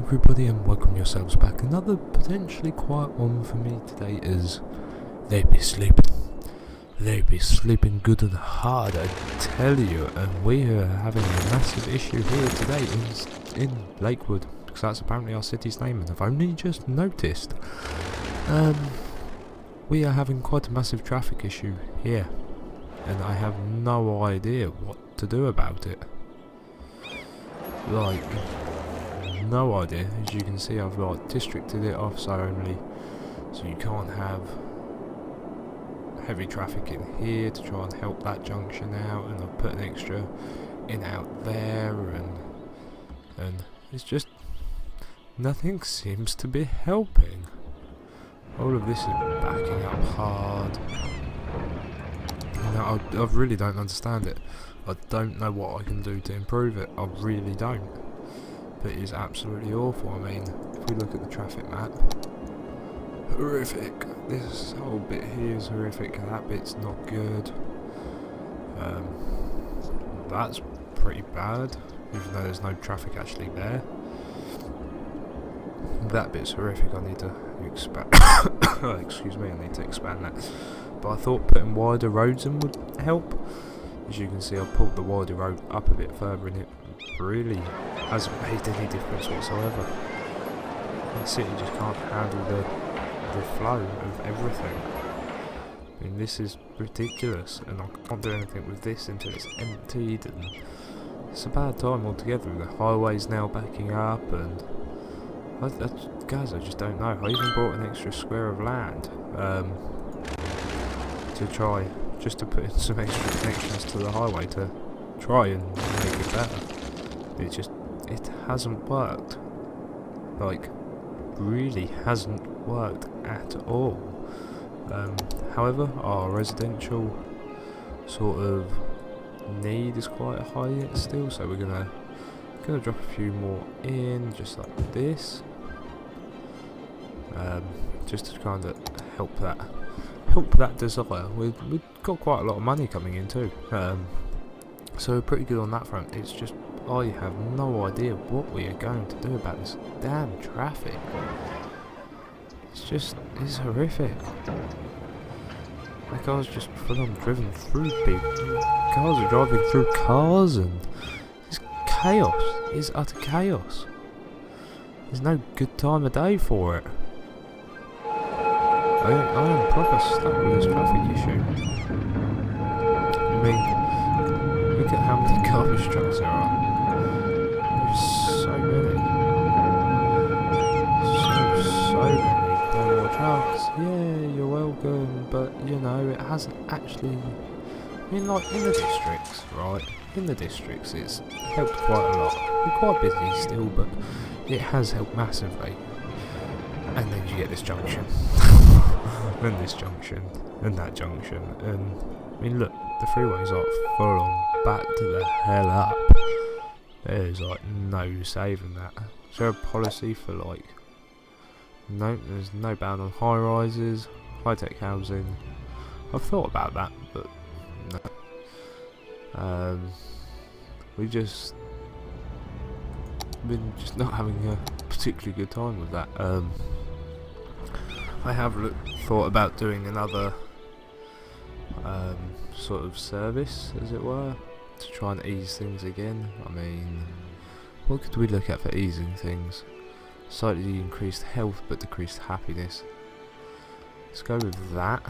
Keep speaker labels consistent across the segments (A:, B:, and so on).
A: everybody, and welcome yourselves back. Another potentially quiet one for me today is they be sleeping good and hard, I tell you. And we are having a massive issue here today in Lakewood, because that's apparently our city's name, and I've only just noticed. We are having quite a massive traffic issue here, and I have no idea what to do about it. Like, no idea. As you can see, I've districted it off so you can't have heavy traffic in here to try and help that junction out, and I've put an extra in out there, and it's just nothing seems to be helping. All of this is backing up hard. I really don't understand it. I don't know what I can do to improve it. I really don't. But it is absolutely awful. I mean, if we look at the traffic map, horrific. This whole bit here is horrific. That bit's not good. That's pretty bad, even though there's no traffic actually there. That bit's horrific. I need to expand. Excuse me. I need to expand that. But I thought putting wider roads in would help. As you can see, I've pulled the wider road up a bit further, and it really hasn't made any difference whatsoever. The city just can't handle the flow of everything. I mean, this is ridiculous, and I can't do anything with this until it's emptied, and it's a bad time altogether. The highway's now backing up, and guys, I just don't know. I even bought an extra square of land to try, just to put in some extra connections to the highway to try and make it better. It hasn't worked. Like, really hasn't worked at all. However, our residential sort of need is quite high still, so we're gonna drop a few more in, just like this, just to kind of help that desire. We've got quite a lot of money coming in too, so we're pretty good on that front. It's just I have no idea what we are going to do about this damn traffic. It's horrific. Like, I was just full on driven through people. Cars are driving through cars, and it's chaos. It's utter chaos. There's no good time of day for it. I am proper stuck with this traffic issue. I mean, look at how many garbage trucks there are. There's so many. So many. No more trucks. Yeah, you're welcome, but you know, it hasn't actually. I mean, like, in the districts, right? In the districts, it's helped quite a lot. We're quite busy still, but it has helped massively. And then you get this junction, and this junction, and that junction, and I mean, look, the freeways are full on back to the hell up. There's like no saving that. Is there a policy for, like, no, there's no ban on high rises, high tech housing? I've thought about that, but no. We've just been not having a particularly good time with that. I have thought about doing another sort of service, as it were, to try and ease things again. I mean, what could we look at for easing things? Slightly increased health but decreased happiness. Let's go with that.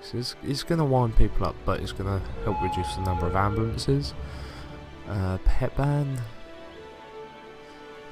A: So it's going to wind people up, but it's going to help reduce the number of ambulances. Pet ban.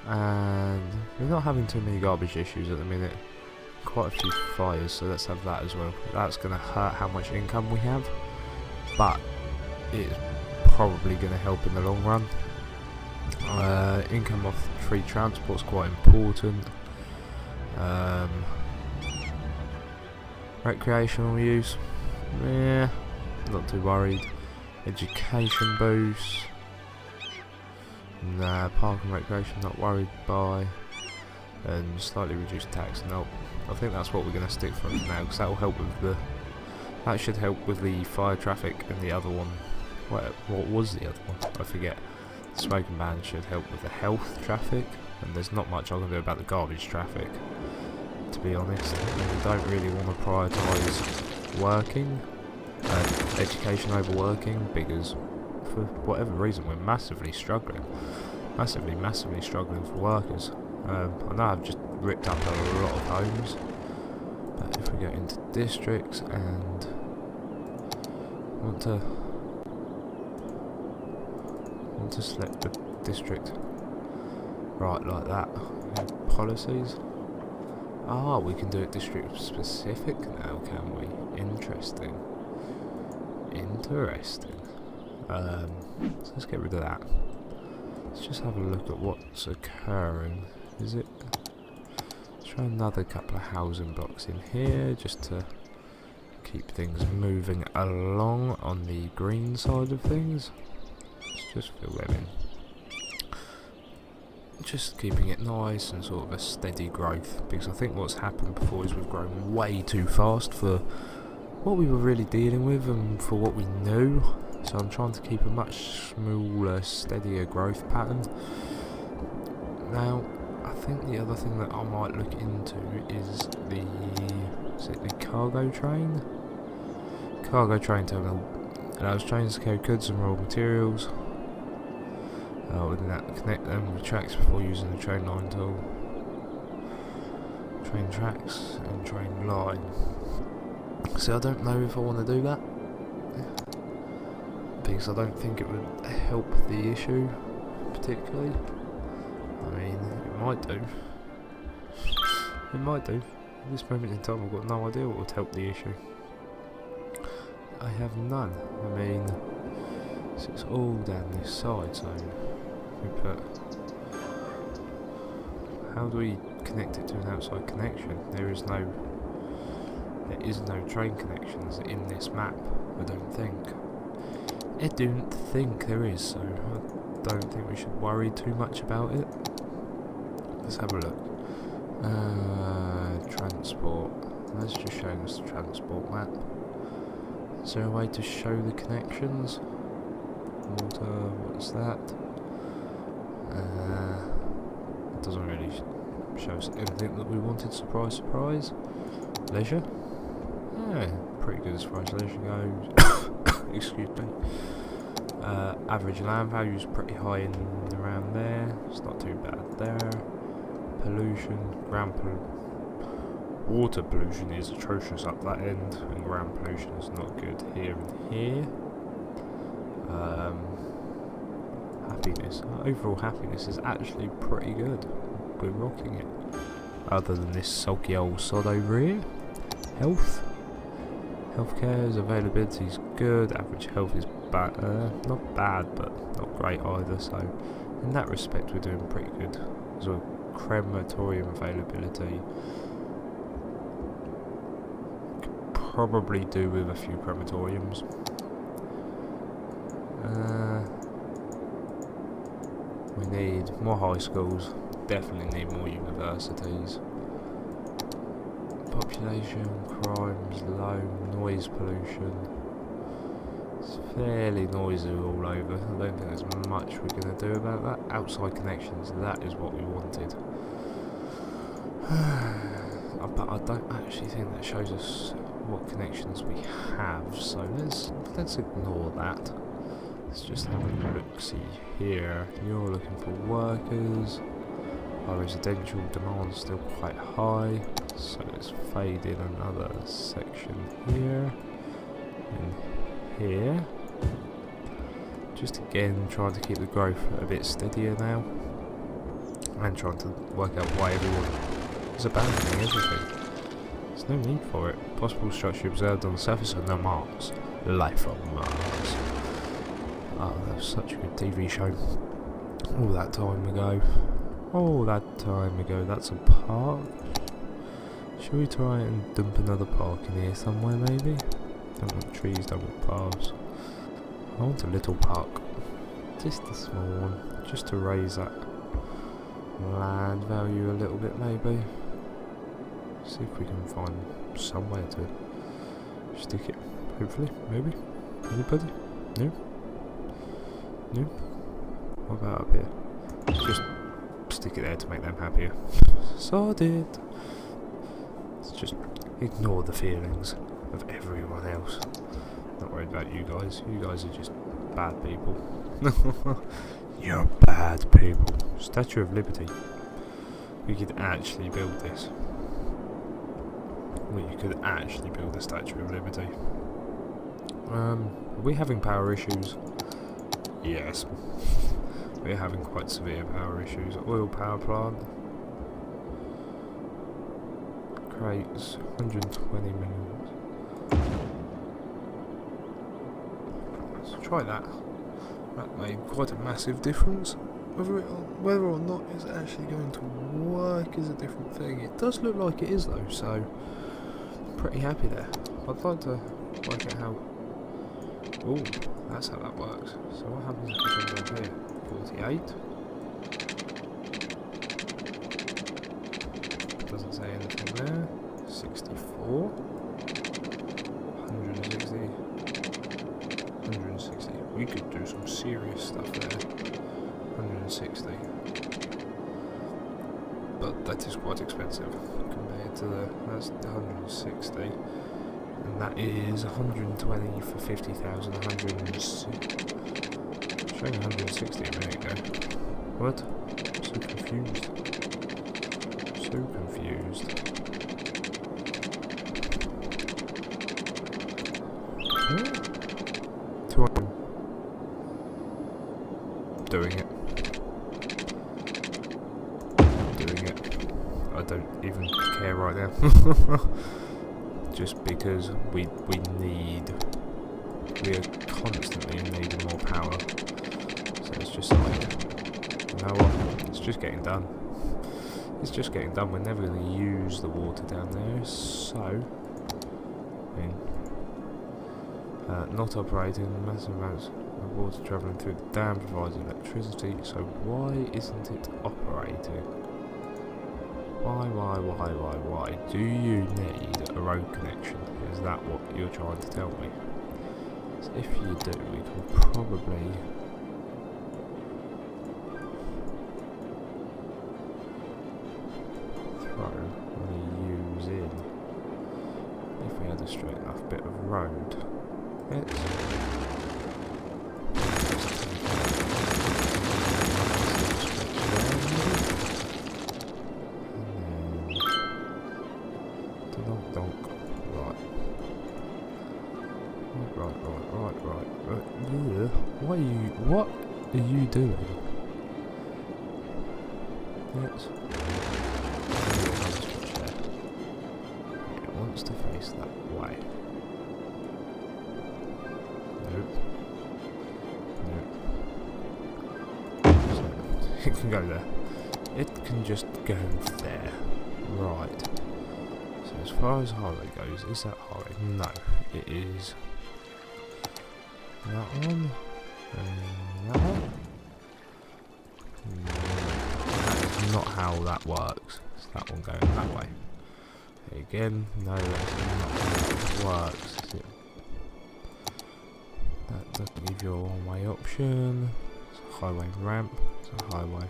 A: And we're not having too many garbage issues at the minute. Quite a few fires, so let's have that as well. That's going to hurt how much income we have, but it's probably going to help in the long run. Income off free transport is quite important. Recreational use, yeah, not too worried. Education boost, nah. Park and recreation, not worried by. And slightly reduced tax, nope. I think that's what we're going to stick for now, because that will help with that should help with the fire traffic, and the other one, what was the other one? I forget. The smoking ban should help with the health traffic. and there's not much I can do about the garbage traffic, to be honest. We don't really want to prioritise working, education over working, because for whatever reason we're massively struggling. Massively struggling for workers. I know I've just ripped up a lot of homes, but if we go into districts and want to select the district right like that, policies. Ah, we can do it district specific now, can we? Interesting. So let's get rid of that. Let's just have a look at what's occurring. Let's try another couple of housing blocks in here, just to keep things moving along on the green side of things. Let's just fill them in. Just keeping it nice and sort of a steady growth, because I think what's happened before is we've grown way too fast for what we were really dealing with and for what we knew. So I'm trying to keep a much smaller, steadier growth pattern. Now, I think the other thing that I might look into is the cargo train? Cargo train terminal. Allows trains to carry goods and raw materials. Within that, connect them with tracks before using the train line tool. Train tracks and train line. See, I don't know if I want to do that, because I don't think it would help the issue particularly. I mean, it might do. It might do. At this moment in time I've got no idea what would help the issue. I have none. I mean, it's all down this side, so we put... How do we connect it to an outside connection? There is no train connections in this map, I don't think. I don't think there is, so I don't think we should worry too much about it. Let's have a look. Transport. Let's just show us the transport map. Is there a way to show the connections? Water, what's that? It doesn't really show us anything that we wanted, surprise. Leisure? Yeah, pretty good as far as leisure goes. Excuse me. Average land value is pretty high in around there. It's not too bad there. Pollution, water pollution is atrocious up that end, and ground pollution is not good here and here. Happiness, overall happiness is actually pretty good. We're rocking it. Other than this sulky old sod over here. Healthcare's availability is good. Average health is not bad, but not great either. So in that respect, we're doing pretty good. So crematorium availability, could probably do with a few crematoriums. We need more high schools. Definitely need more universities. Population, crimes low, noise pollution. It's fairly noisy all over. I don't think there's much we're going to do about that. Outside connections, that is what we wanted. But I don't actually think that shows us what connections we have, so let's ignore that. Let's just have a look-see here. You're looking for workers. Our residential demand is still quite high, so let's fade in another section here and here. Just again trying to keep the growth a bit steadier now, and trying to work out why everyone is abandoning everything. There's no need for it. Possible structure observed on the surface of Mars. Life on Mars. Oh, that was such a good TV show. All that time ago. That's a park. Should we try and dump another park in here somewhere maybe? Don't want trees, don't want paths. I want a little park. Just a small one. Just to raise that land value a little bit maybe. See if we can find somewhere to stick it. Hopefully, maybe. Anybody? No? No? What about up here? Let's just stick it there to make them happier. Sorted. Let's just ignore the feelings of everyone else. Not worried about you guys. You guys are just bad people. You're bad people. Statue of Liberty. We could actually build this. We could actually build the Statue of Liberty. Are we having power issues? Yes. We're having quite severe power issues. Oil power plant. Crates. 120 million. Let's try that. That made quite a massive difference. Whether or not it's actually going to work is a different thing. It does look like it is though, so I'm pretty happy there. I'd like to work out how... Ooh, that's how that works. So what happens if we come down here? 48. Doesn't say anything there. 64. 160. 160. We could do some serious stuff there. 160. But that is quite expensive compared to that's 160. And that is 120 for 50,000. 160. Showing 160 a minute ago. What? So confused. So confused. Huh? 200. Doing it. Doing it. I don't even care right now. Just because we are constantly in need of more power. So it's just like, you know what? It's just getting done. It's just getting done. We're never going to use the water down there. So, I mean, not operating. Massive amounts of water travelling through the dam provides electricity. So why isn't it operating? Why do you need a road connection? Is that what you're trying to tell me? So if you do, we can probably throw and use in, if we had a straight enough bit of road. Right. Yeah. What are you doing? Let's it wants to face that way. Nope. So it can go there. It can just go there. Right. So as far as highway goes, is that highway? No, it is that one. That one. That is not how that works. It's that one going that way. Again, no, that's not how that works. Is it? That doesn't give you a one-way option. It's a highway ramp. It's a highway.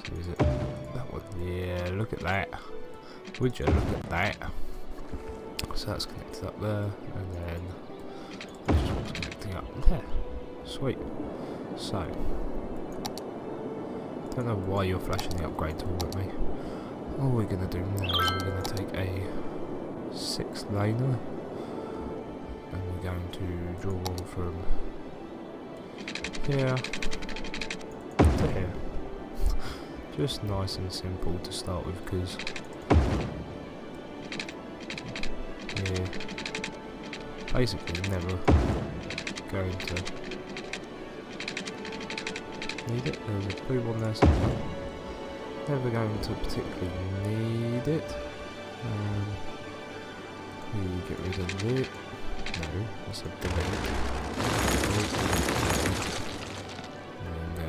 A: So is it that one? Yeah, look at that. Would you look at that? So that's connected up there, and then this is what's connecting up there. Sweet. So, don't know why you're flashing the upgrade tool at me. All we're going to do now is we're going to take a 6-laner, and we're going to draw one from here to here. Just nice and simple to start with, because we're basically never going to need it. There's a blue one there somewhere. Never going to particularly need it. We get rid of it. No, that's a delete. And go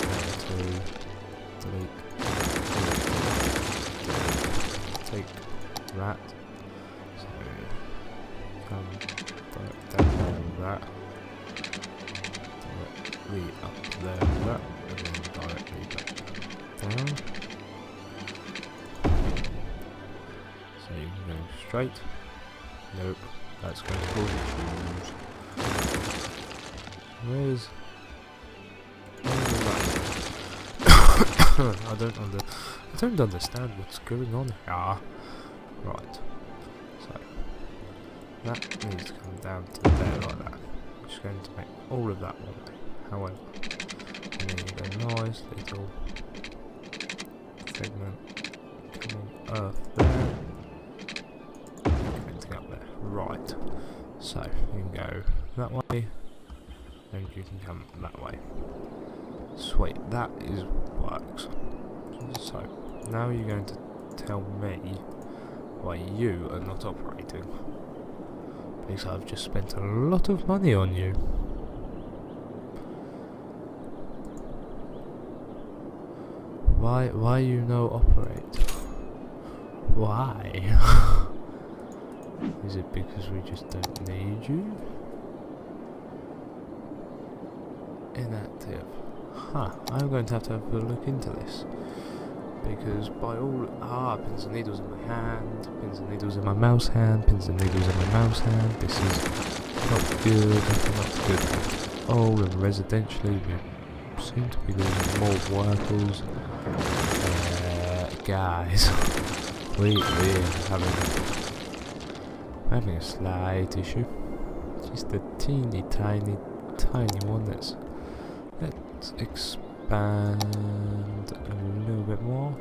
A: there to delete. Take that. So come back down that. directly up there with that, and then directly back down. So you can go straight. Nope, that's going to cause issues. Where's I don't understand what's going on here. Right. So that needs to come down to there like that. Which is going to make all of that one way. However, and then you go nice little segment coming earth there. Connecting up there. Right. So you can go that way, and you can come that way. Sweet, that is works. So now you're going to tell me why you are not operating, because I've just spent a lot of money on you. Why you no operate? Why? Is it because we just don't need you? Inactive. Huh, I'm going to have a look into this. Because by all... pins and needles in my hand, pins and needles in my mouse hand, pins and needles in my mouse hand. This is not good at all. And residentially, we seem to be losing more workers. Guys, we're having a slight issue. Just a teeny tiny one. Let's expand a little bit more.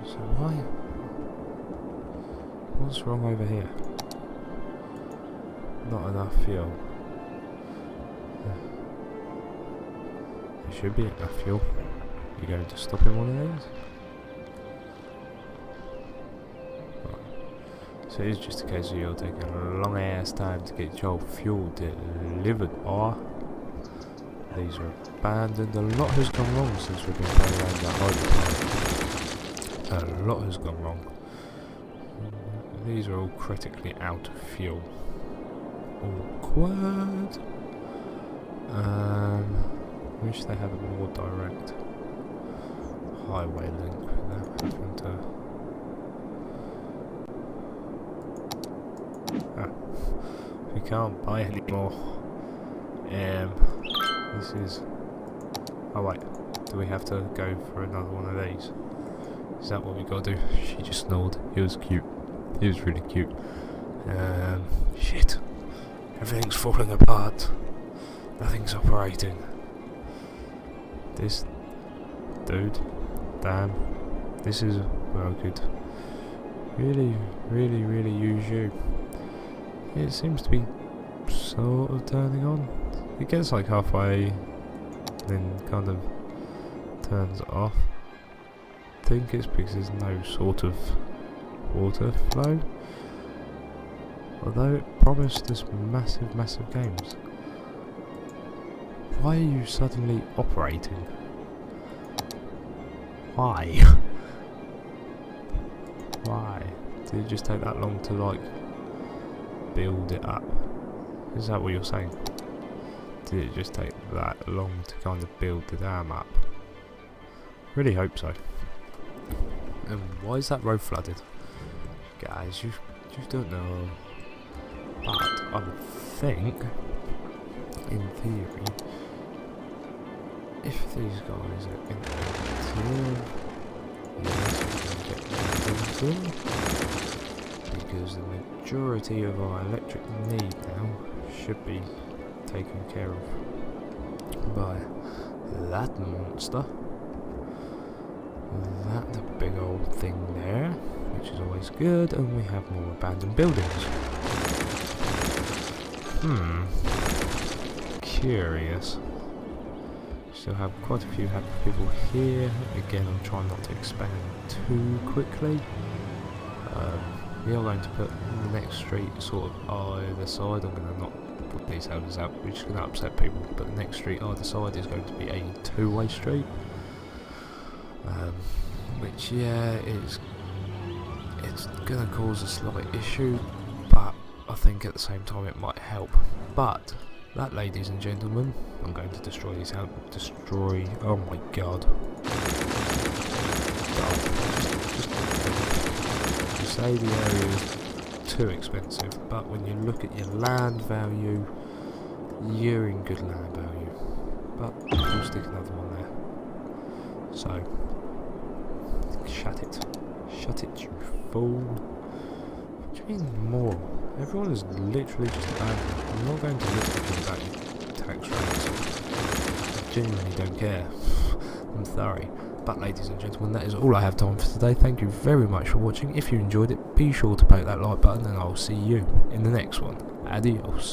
A: So what's wrong over here? Not enough fuel. There should be enough fuel. You going to stop in one of these? Right. So it's just a case of you're taking a long ass time to get your fuel delivered, or these are abandoned. A lot has gone wrong since we've been playing around that hydro. A lot has gone wrong. These are all critically out of fuel. Awkward. Wish they had a more direct highway link. We can't buy any more. This is... Oh wait, do we have to go for another one of these? Is that what we gotta do? She just snored. He was cute. He was really cute. Shit. Everything's falling apart. Nothing's operating. This... Dude. Damn. This is where I could really use you. It seems to be sort of turning on. It gets like halfway, then kind of turns off. I think it's because there's no sort of water flow. Although it promised us massive games. Why are you suddenly operating? Why? Why? Did it just take that long to like build it up? Is that what you're saying? Did it just take that long to kind of build the dam up? Really hope so. And why is that road flooded? Guys, you don't know. But I would think, in theory, if these guys are inactive, yes, we can get them, because the majority of our electric need now should be taken care of by that monster. That big old thing there, which is always good, and we have more abandoned buildings. Curious. Still have quite a few happy people here. Again, I'm trying not to expand too quickly. We are going to put the next street sort of either side. I'm going to not put these houses out, which is going to upset people, but the next street either side is going to be a two-way street. Which, yeah, it's going to cause a slight issue, but I think at the same time it might help. But That, ladies and gentlemen, I'm going to destroy this out. Destroy. Oh my god. You say the area is too expensive, but when you look at your land value, you're in good land value. But we'll stick another one there. So, shut it. Shut it, you fool. What do you mean more? Everyone is literally just about it. I'm not going to listen to you about your tax rates. I genuinely don't care. I'm sorry. But ladies and gentlemen, that is all I have time for today. Thank you very much for watching. If you enjoyed it, be sure to poke that like button and I'll see you in the next one. Adios.